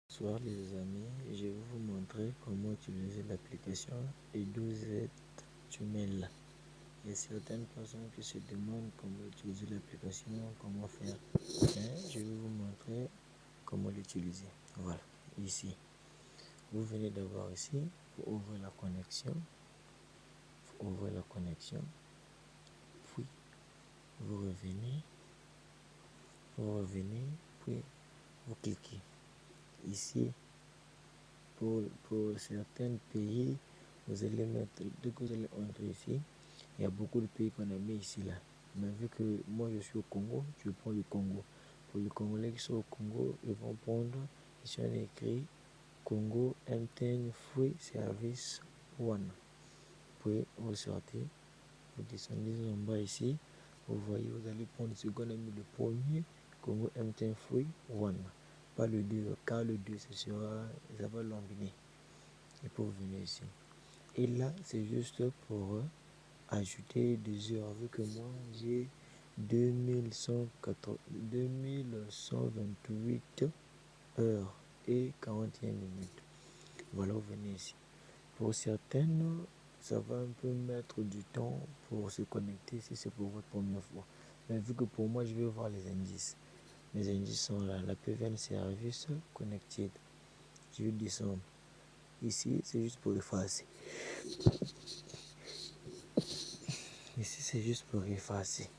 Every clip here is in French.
Bonsoir les amis, je vais vous montrer comment utiliser l'application EduZ Tunnel. Il y a certaines personnes qui se demandent comment utiliser l'application, comment faire. Je vais vous montrer comment l'utiliser. Voilà, ici. Vous venez d'avoir ici, pour ouvrir la connexion. Puis vous revenez, puis vous cliquez. Ici, pour certains pays, vous allez mettre, dès que vous allez entrer ici, il y a beaucoup de pays qu'on a mis ici là. Mais vu que moi je suis au Congo, je prends le Congo. Pour les Congolais qui sont au Congo, ils vont prendre, ici on a écrit Congo MTN Free Service One. Puis vous sortez, vous descendez en bas ici, vous voyez, vous allez prendre ce qu'on a mis le premier Congo MTN Free One. Pas le 2, car le 2 ça va l'embiner. Et pour venir ici. Et là, c'est juste pour ajouter des heures. Vu que moi, j'ai 2128 heures et 41 minutes. Voilà, vous venez ici. Pour certaines, ça va un peu mettre du temps pour se connecter si c'est pour votre première fois. Mais vu que pour moi, je vais voir les indices. Les indices sont là. La PVN Service Connected. Je vais descendre. Ici, c'est juste pour effacer. Ici, c'est juste pour effacer.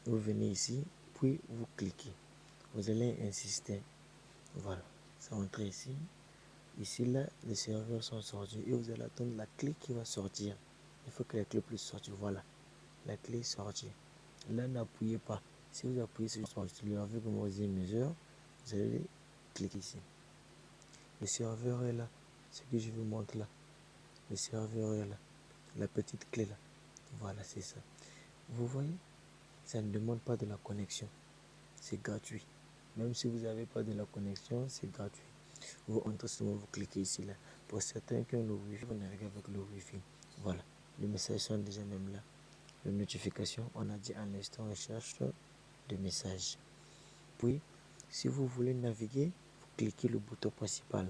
Vous venez ici, puis vous cliquez. Vous allez insister. Voilà, c'est entré ici. Ici, là, les serveurs sont sortis et vous allez attendre la clé qui va sortir. Il faut que la clé puisse sortir. Voilà, la clé est sortie. Là, n'appuyez pas. Si vous appuyez sur le vu que moi j'ai mes heures, vous allez cliquer ici. Le serveur est là. Ce que je vous montre là. Le serveur est là. La petite clé là. Voilà, c'est ça. Vous voyez, ça ne demande pas de la connexion. C'est gratuit. Même si vous n'avez pas de la connexion, c'est gratuit. Vous entrez seulement, vous cliquez ici là. Pour certains qui ont le Wi-Fi, vous naviguez avec le Wi-Fi. Voilà. Les messages sont déjà même là. Les notifications, on a dit à l'instant recherche de messages. Puis, si vous voulez naviguer, vous cliquez le bouton principal.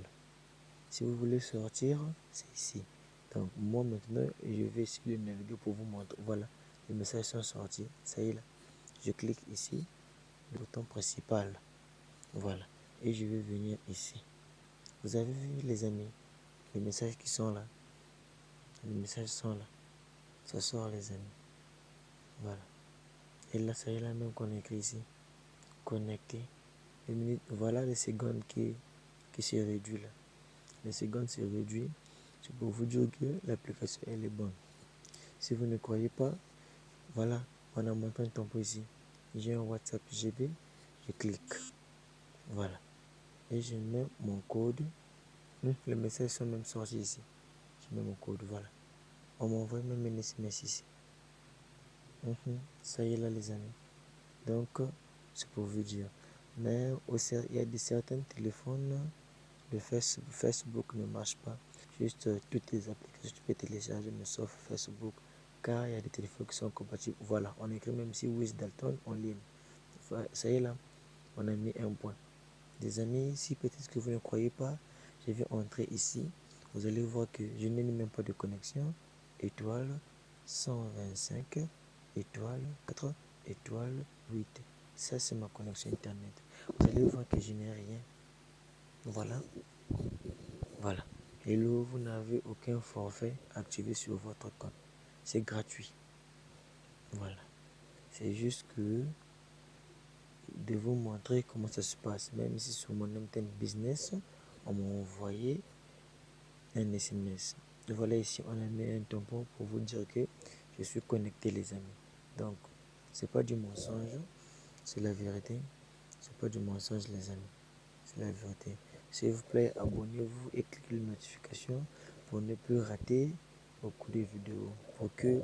Si vous voulez sortir, c'est ici. Donc, moi maintenant, je vais essayer de naviguer pour vous montrer. Voilà, les messages sont sortis. Ça y est là. Je clique ici, le bouton principal. Voilà. Et je vais venir ici. Vous avez vu les amis, les messages qui sont là. Les messages sont là. Ça sort les amis. Voilà. Et là, ça y est là même qu'on écrit ici. Connecté. Les minutes, voilà les secondes qui se réduit là. Les secondes se réduit. C'est pour vous dire que l'application elle est bonne. Si vous ne croyez pas, voilà, on a monté un tampon ici. J'ai un WhatsApp GB, je clique. Voilà. Et je mets mon code. Les messages sont même sortis ici. Je mets mon code, voilà. On m'envoie même un SMS ici. Ça y est là les amis. Donc, c'est pour vous dire. Mais il y a certains téléphones, le Facebook ne marche pas. Juste toutes les applications tu peux télécharger, mais sauf Facebook. Car il y a des téléphones qui sont compatibles. Voilà, on écrit même si Wiz Dalton en ligne. Ça y est là, on a mis un point. Des amis, si peut-être que vous ne croyez pas, je vais entrer ici. Vous allez voir que je n'ai même pas de connexion. Étoile 125, étoile 4, étoile 8. Ça, c'est ma connexion Internet. Vous allez voir que je n'ai rien. Voilà. Voilà. Et là, vous n'avez aucun forfait activé sur votre compte. C'est gratuit. Voilà. C'est juste que de vous montrer comment ça se passe. Même si sur mon MTN Business, on m'a envoyé un SMS. Et voilà, ici, on a mis un tampon pour vous dire que je suis connecté, les amis. Donc, c'est pas du mensonge, c'est la vérité. C'est pas du mensonge, les amis. C'est la vérité. S'il vous plaît, abonnez-vous et cliquez la notification pour ne plus rater beaucoup de vidéos. Pour que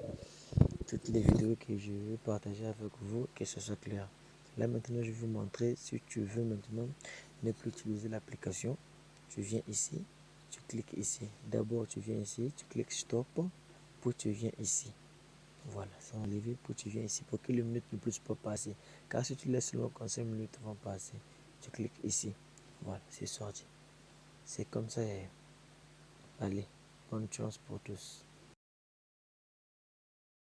toutes les vidéos que je vais partager avec vous, que ce soit clair. Là, maintenant, je vais vous montrer si tu veux maintenant ne plus utiliser l'application. Tu viens ici, tu cliques ici. D'abord, tu viens ici, tu cliques stop, puis tu viens ici. Voilà, c'est enlevé pour tu viens ici pour que les minutes ne puissent pas passer. Car si tu laisses long, quand 5 minutes vont passer, tu cliques ici. Voilà, c'est sorti. C'est comme ça. Allez, bonne chance pour tous.